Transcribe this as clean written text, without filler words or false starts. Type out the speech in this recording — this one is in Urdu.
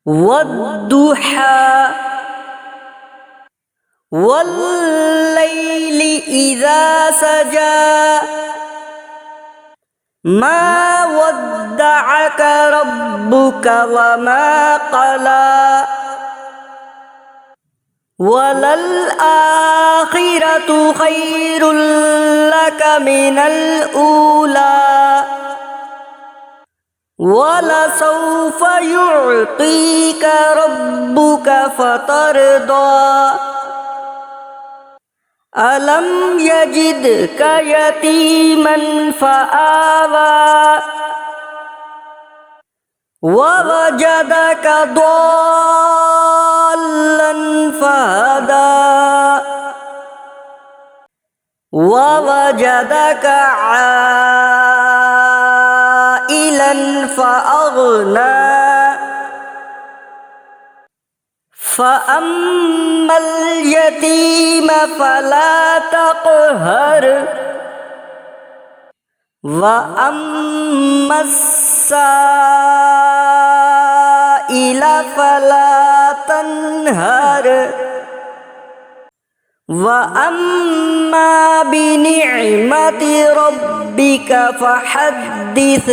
والضحى والليل إذا سجى ما ودعك ربك وما قلى وللآخرة خير لك من الأولى ولسوف يعطيك ربك فترضى ألم يجدك يتيما فآوى ووجدك ضالا فهدى ووجدك عائلا فأغنى فأما اليتيم فلا تقهر وأما السائل فلا تنهر وأما بنعمة ربك فحدث